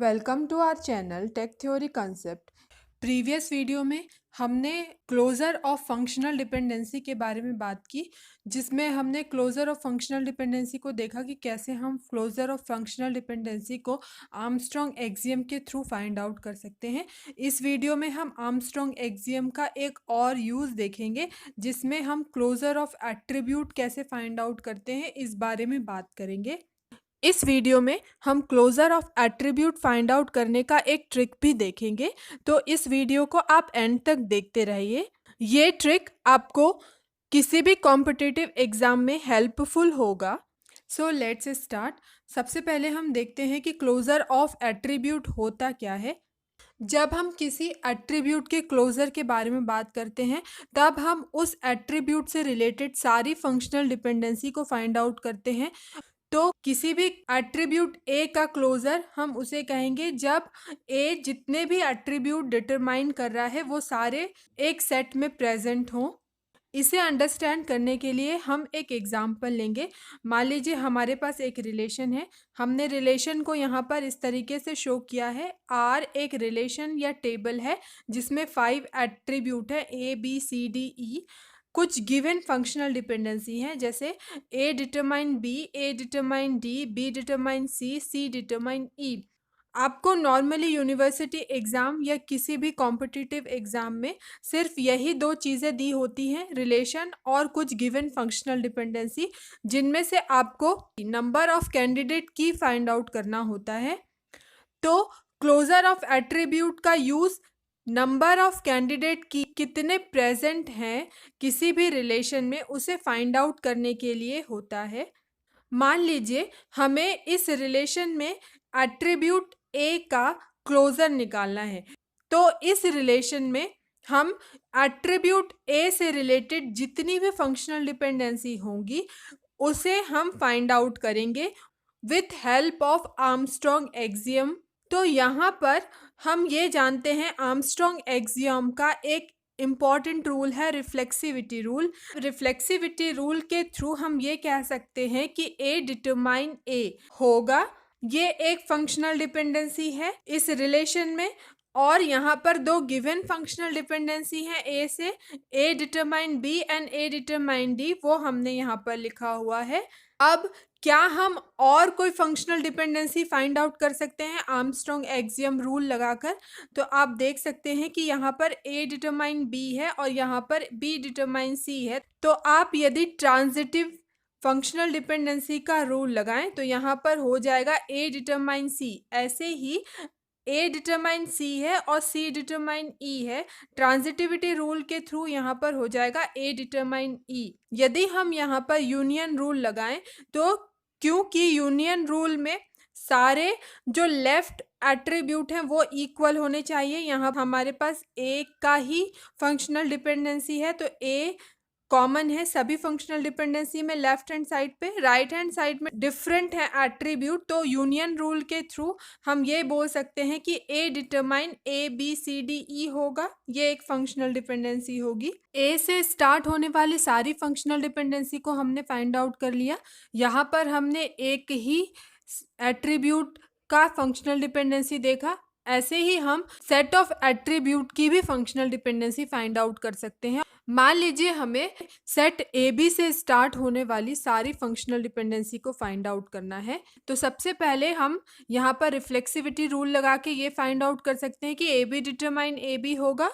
Welcome to our channel tech theory concept. Previous video में हमने closure of functional dependency के बारे में बात की, जिसमें हमने क्लोजर ऑफ फंक्शनल डिपेंडेंसी को देखा कि कैसे हम क्लोजर ऑफ फंक्शनल डिपेंडेंसी को आर्मस्ट्रॉन्ग एक्सियम के थ्रू फाइंड आउट कर सकते हैं। इस वीडियो में हम आर्मस्ट्रॉन्ग एक्सियम का एक और यूज़ देखेंगे, जिसमें हम क्लोजर ऑफ एट्रीब्यूट कैसे फाइंड आउट करते हैं इस बारे में बात करेंगे। इस वीडियो में हम closure of attribute find out करने का एक ट्रिक भी देखेंगे, तो इस वीडियो को आप एंड तक देखते रहिए। ये ट्रिक आपको किसी भी कॉम्पिटिटिव एग्जाम में हेल्पफुल होगा। So let's start. सबसे पहले हम देखते हैं कि क्लोजर ऑफ एट्रीब्यूट होता क्या है। जब हम किसी एट्रीब्यूट के क्लोजर के बारे में बात करते हैं, तब हम उस एट्रीब्यूट से रिलेटेड सारी फंक्शनल डिपेंडेंसी को फाइंड आउट करते हैं। तो किसी भी एट्रीब्यूट ए का क्लोजर हम उसे कहेंगे जब ए जितने भी एट्रीब्यूट डिटरमाइन कर रहा है वो सारे एक सेट में प्रेजेंट हों। इसे अंडरस्टैंड करने के लिए हम एक एग्जांपल लेंगे। मान लीजिए हमारे पास एक रिलेशन है। हमने रिलेशन को यहाँ पर इस तरीके से शो किया है। आर एक रिलेशन या टेबल है जिसमें 5 एट्रीब्यूट है, ए बी सी डी ई। कुछ गिवन फंक्शनल डिपेंडेंसी है, जैसे A determine B, A determine D, B determine C, C determine E. आपको नॉर्मली यूनिवर्सिटी एग्ज़ाम या किसी भी कॉम्पिटिटिव एग्ज़ाम में सिर्फ यही दो चीज़ें दी होती हैं, रिलेशन और कुछ गिवन फंक्शनल डिपेंडेंसी, जिनमें से आपको नंबर ऑफ कैंडिडेट की फाइंड आउट करना होता है। तो क्लोजर ऑफ एट्रीब्यूट का यूज़ नंबर ऑफ कैंडिडेट की कितने प्रेजेंट हैं किसी भी रिलेशन में उसे फाइंड आउट करने के लिए होता है। मान लीजिए हमें इस रिलेशन में एट्रीब्यूट ए का क्लोजर निकालना है, तो इस रिलेशन में हम एट्रीब्यूट ए से रिलेटेड जितनी भी फंक्शनल डिपेंडेंसी होंगी उसे हम फाइंड आउट करेंगे with help of Armstrong axiom. तो यहाँ पर हम ये जानते हैं आर्मस्ट्रॉन्ग एक्सियम का एक इम्पॉर्टेंट रूल है रिफ्लेक्सिविटी रूल। रिफ्लेक्सिविटी रूल के थ्रू हम ये कह सकते हैं कि ए डिटरमाइन ए होगा। ये एक फंक्शनल डिपेंडेंसी है इस रिलेशन में, और यहाँ पर दो गिवन फंक्शनल डिपेंडेंसी है ए से, A determine B and A determine D, वो हमने यहाँ पर लिखा हुआ है। अब क्या हम और कोई फंक्शनल डिपेंडेंसी फाइंड आउट कर सकते हैं आर्मस्ट्रॉन्ग एक्सियम रूल लगाकर? तो आप देख सकते हैं कि यहाँ पर ए डिटरमाइन बी है और यहाँ पर बी डिटरमाइन सी है। तो आप यदि ट्रांजिटिव फंक्शनल डिपेंडेंसी का रूल लगाएं तो यहाँ पर हो जाएगा ए डिटरमाइन सी। ऐसे ही ए डिटरमाइन सी है और सी डिटरमाइन ई है, ट्रांजिटिविटी रूल के थ्रू यहाँ पर हो जाएगा ए डिटरमाइन ई। यदि हम यहाँ पर यूनियन रूल लगाएं तो क्योंकि यूनियन रूल में सारे जो लेफ्ट एट्रीब्यूट हैं वो इक्वल होने चाहिए, यहाँ हमारे पास ए का ही फंक्शनल डिपेंडेंसी है, तो ए कॉमन है सभी फंक्शनल डिपेंडेंसी में लेफ्ट हैंड साइड पे। राइट हैंड साइड में डिफरेंट है एट्रीब्यूट, तो यूनियन रूल के थ्रू हम ये बोल सकते हैं कि A determine A B C D E होगा। ये एक फंक्शनल डिपेंडेंसी होगी। ए से स्टार्ट होने वाली सारी फंक्शनल डिपेंडेंसी को हमने फाइंड आउट कर लिया। यहाँ पर हमने एक ही एट्रीब्यूट का फंक्शनल डिपेंडेंसी देखा। ऐसे ही हम सेट ऑफ एट्रीब्यूट की भी फंक्शनल डिपेंडेंसी फाइंड आउट कर सकते हैं। मान लीजिए हमें सेट ए बी से स्टार्ट होने वाली सारी फंक्शनल डिपेंडेंसी को फाइंड आउट करना है, तो सबसे पहले हम यहाँ पर रिफ्लेक्सिविटी रूल लगा के ये फाइंड आउट कर सकते हैं कि A B determine A B होगा।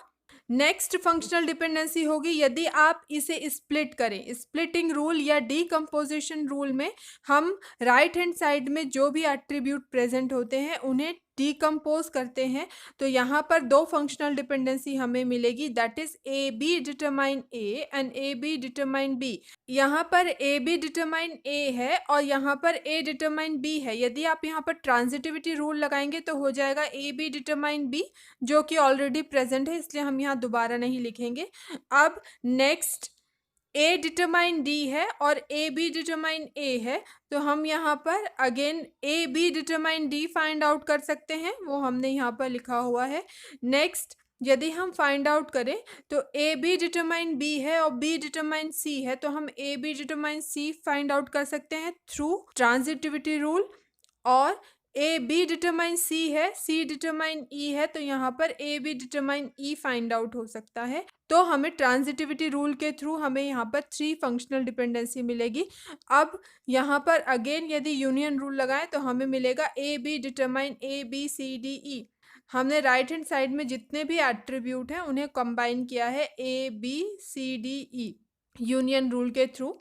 नेक्स्ट फंक्शनल डिपेंडेंसी होगी यदि आप इसे स्प्लिट करें, स्प्लिटिंग रूल या डीकम्पोजिशन रूल में हम राइट हैंड साइड में जो भी एट्रीब्यूट प्रेजेंट होते हैं उन्हें डीकम्पोज करते हैं, तो यहाँ पर दो फंक्शनल डिपेंडेंसी हमें मिलेगी, that is A B determine A and A B determine B. यहाँ पर ए बी डिटरमाइन ए है और यहाँ पर ए डिटरमाइन बी है। यदि आप यहाँ पर ट्रांजिटिविटी रूल लगाएंगे तो हो जाएगा ए बी डिटरमाइन बी, जो कि ऑलरेडी प्रेजेंट है, इसलिए हम यहाँ दोबारा नहीं लिखेंगे। अब नेक्स्ट ए डिटरमाइन डी है और ए बी डिटरमाइन ए है, तो हम यहाँ पर अगेन ए B determine D find out कर सकते हैं, वो हमने यहाँ पर लिखा हुआ है। नेक्स्ट यदि हम फाइंड आउट करें तो ए बी डिटरमाइन बी है और बी डिटरमाइन सी है, तो हम A B determine C find out कर सकते हैं थ्रू ट्रांजिटिविटी रूल। और ए बी डिटरमाइन सी है, सी डिटरमाइन ई है, तो यहाँ पर ए बी डिटरमाइन ई फाइंड आउट हो सकता है। तो हमें ट्रांजिटिविटी रूल के थ्रू हमें यहाँ पर 3 फंक्शनल डिपेंडेंसी मिलेगी। अब यहाँ पर अगेन यदि यूनियन रूल लगाएं तो हमें मिलेगा A B determine A B C D E. हमने राइट हैंड साइड में जितने भी एट्रीब्यूट हैं उन्हें कंबाइन किया है A B C D E union rule के थ्रू।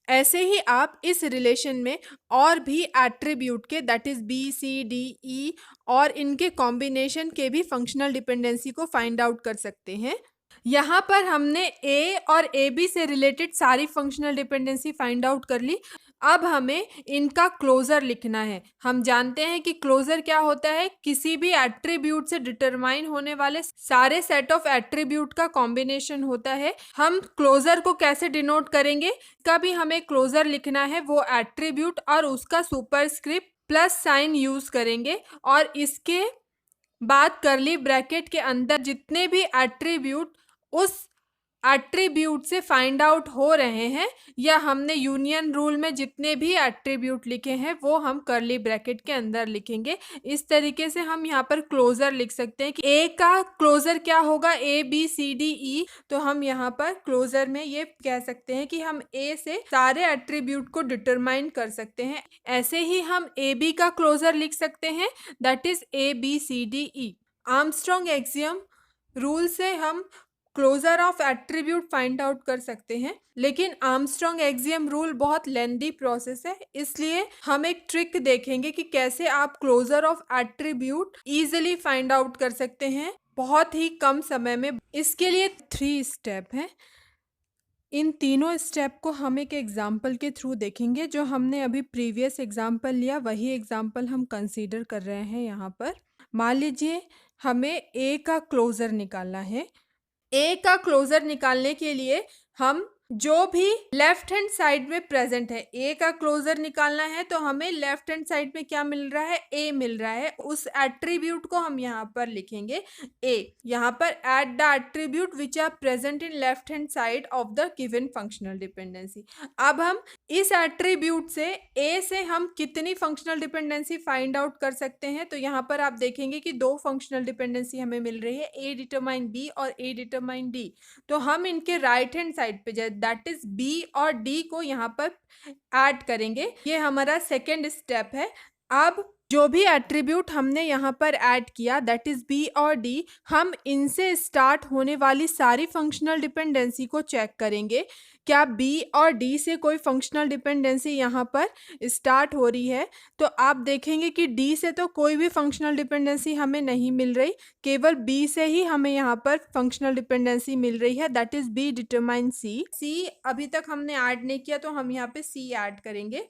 ऐसे ही आप इस रिलेशन में और भी एट्रीब्यूट के that is B C D E और इनके कॉम्बिनेशन के भी फंक्शनल डिपेंडेंसी को फाइंड आउट कर सकते हैं। यहाँ पर हमने ए और ए बी से रिलेटेड सारी फंक्शनल डिपेंडेंसी फाइंड आउट कर ली। अब हमें इनका क्लोजर लिखना है। हम जानते हैं कि क्लोजर क्या होता है, किसी भी एट्रीब्यूट से डिटरमाइन होने वाले सारे सेट ऑफ एट्रीब्यूट का कॉम्बिनेशन होता है। हम क्लोजर को कैसे डिनोट करेंगे, कभी हमें क्लोजर लिखना है वो एट्रीब्यूट और उसका सुपरस्क्रिप्ट प्लस साइन यूज करेंगे और इसके बाद करली ब्रैकेट के अंदर जितने भी एट्रीब्यूट उस एट्रीब्यूट से फाइंड आउट हो रहे हैं या हमने यूनियन रूल में जितने भी एट्रीब्यूट लिखे हैं वो हम करली ब्रैकेट के अंदर लिखेंगे। इस तरीके से हम यहाँ पर क्लोजर लिख सकते हैं कि ए का क्लोजर क्या होगा, ए बी सी डी ई। तो हम यहाँ पर क्लोजर में ये कह सकते हैं कि हम ए से सारे एट्रीब्यूट को डिटरमाइन कर सकते हैं। ऐसे ही हम ए बी का क्लोजर लिख सकते हैं that is A B C D E. Armstrong axiom rule से हम closure of attribute find out कर सकते हैं, लेकिन आर्मस्ट्रॉन्ग एक्सियम रूल बहुत लेंदी प्रोसेस है, इसलिए हम एक ट्रिक देखेंगे कि कैसे आप closure of attribute easily find out कर सकते हैं बहुत ही कम समय में। इसके लिए 3 स्टेप हैं। इन तीनों स्टेप को हम एक एग्जाम्पल के थ्रू देखेंगे। जो हमने अभी प्रीवियस एग्जाम्पल लिया वही एग्जाम्पल हम कंसीडर कर रहे हैं यहाँ पर। मान लीजिए हमें ए का क्लोजर निकालना है। ए का क्लोजर निकालने के लिए हम जो भी लेफ्ट हैंड साइड में प्रेजेंट है, ए का क्लोजर निकालना है तो हमें लेफ्ट हैंड साइड में क्या मिल रहा है, ए मिल रहा है। उस एट्रीब्यूट को हम यहाँ पर लिखेंगे ए। यहाँ पर at the attribute which are present in left hand side of the given functional dependency. अब हम इस एट्रीब्यूट से ए से हम कितनी फंक्शनल डिपेंडेंसी फाइंड आउट कर सकते हैं। तो यहाँ पर आप देखेंगे कि 2 फंक्शनल डिपेंडेंसी हमें मिल रही है, ए डिटरमाइन बी और ए डिटरमाइन डी। तो हम इनके राइट हैंड साइड पे दैट इज बी और डी को यहाँ पर ऐड करेंगे। ये हमारा सेकेंड स्टेप है। अब जो भी एट्रीब्यूट हमने यहाँ पर ऐड किया दैट इज बी और डी, हम इनसे स्टार्ट होने वाली सारी फंक्शनल डिपेंडेंसी को चेक करेंगे। क्या बी और डी से कोई फंक्शनल डिपेंडेंसी यहाँ पर स्टार्ट हो रही है। तो आप देखेंगे कि डी से तो कोई भी फंक्शनल डिपेंडेंसी हमें नहीं मिल रही, केवल बी से ही हमें यहाँ पर फंक्शनल डिपेंडेंसी मिल रही है that is B determine C. सी अभी तक हमने ऐड नहीं किया तो हम यहाँ पे सी ऐड करेंगे।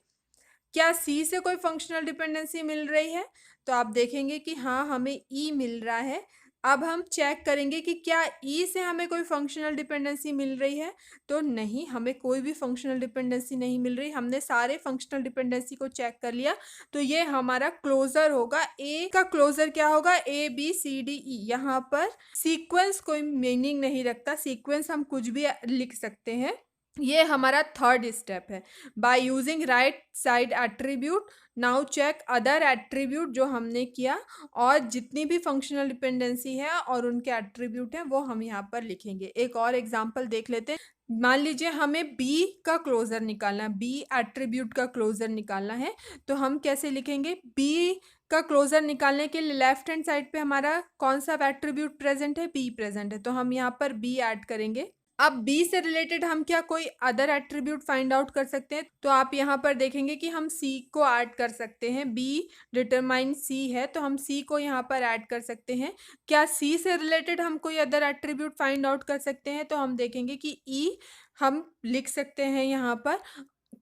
क्या सी से कोई फंक्शनल डिपेंडेंसी मिल रही है। तो आप देखेंगे कि हाँ हमें ई मिल रहा है। अब हम चेक करेंगे कि क्या ई से हमें कोई फंक्शनल डिपेंडेंसी मिल रही है। तो नहीं, हमें कोई भी फंक्शनल डिपेंडेंसी नहीं मिल रही। हमने सारे फंक्शनल डिपेंडेंसी को चेक कर लिया। तो ये हमारा क्लोजर होगा। ए का क्लोजर क्या होगा, ए बी सी डी ई। यहाँ पर सीक्वेंस कोई मीनिंग नहीं रखता, सीक्वेंस हम कुछ भी लिख सकते हैं। ये हमारा थर्ड स्टेप है। By using right side attribute now check other attribute जो हमने किया और जितनी भी फंक्शनल डिपेंडेंसी है और उनके एट्रीब्यूट हैं वो हम यहाँ पर लिखेंगे। एक और एग्जांपल देख लेते हैं। मान लीजिए हमें बी का क्लोजर निकालना है, बी एट्रीब्यूट का क्लोजर निकालना है। तो हम कैसे लिखेंगे, बी का क्लोजर निकालने के लिए लेफ्ट हैंड साइड पे हमारा कौन सा एट्रीब्यूट प्रेजेंट है, बी प्रेजेंट है। तो हम यहाँ पर बी ऐड करेंगे। अब बी से रिलेटेड हम क्या कोई अदर एट्रीब्यूट फाइंड आउट कर सकते हैं। तो आप यहाँ पर देखेंगे कि हम सी को ऐड कर सकते हैं। बी डिटरमाइन सी है तो हम सी को यहाँ पर ऐड कर सकते हैं। क्या सी से रिलेटेड हम कोई अदर एट्रीब्यूट फाइंड आउट कर सकते हैं। तो हम देखेंगे कि ई हम लिख सकते हैं यहाँ पर।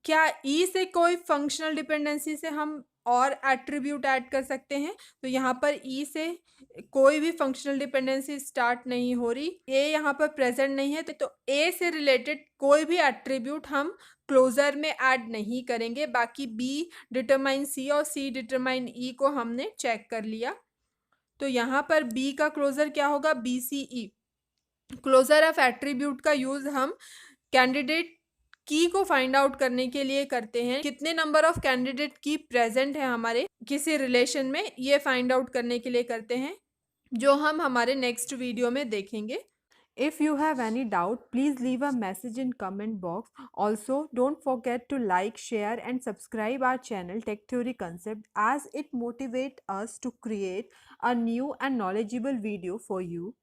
क्या ई से कोई फंक्शनल डिपेंडेंसी से हम और एट्रीब्यूट ऐड कर सकते हैं। तो यहाँ पर ई से कोई भी फंक्शनल डिपेंडेंसी स्टार्ट नहीं हो रही, ए यहाँ पर प्रेजेंट नहीं है। तो ए से रिलेटेड कोई भी एट्रीब्यूट हम क्लोजर में ऐड नहीं करेंगे। बाकी बी डिटरमाइन सी और सी डिटरमाइन ई को हमने चेक कर लिया। तो यहाँ पर बी का क्लोजर क्या होगा, B C E. Closure of attribute का यूज हम कैंडिडेट की को फाइंड आउट करने के लिए करते हैं, कितने नंबर ऑफ कैंडिडेट की प्रेजेंट है हमारे किसी रिलेशन में, ये फाइंड आउट करने के लिए करते हैं, जो हम हमारे नेक्स्ट वीडियो में देखेंगे। If you have any doubt, please leave a message in comment box. Also, don't forget to like, share and subscribe our channel Tech Theory Concept, as it motivates us to create a new and knowledgeable video for you.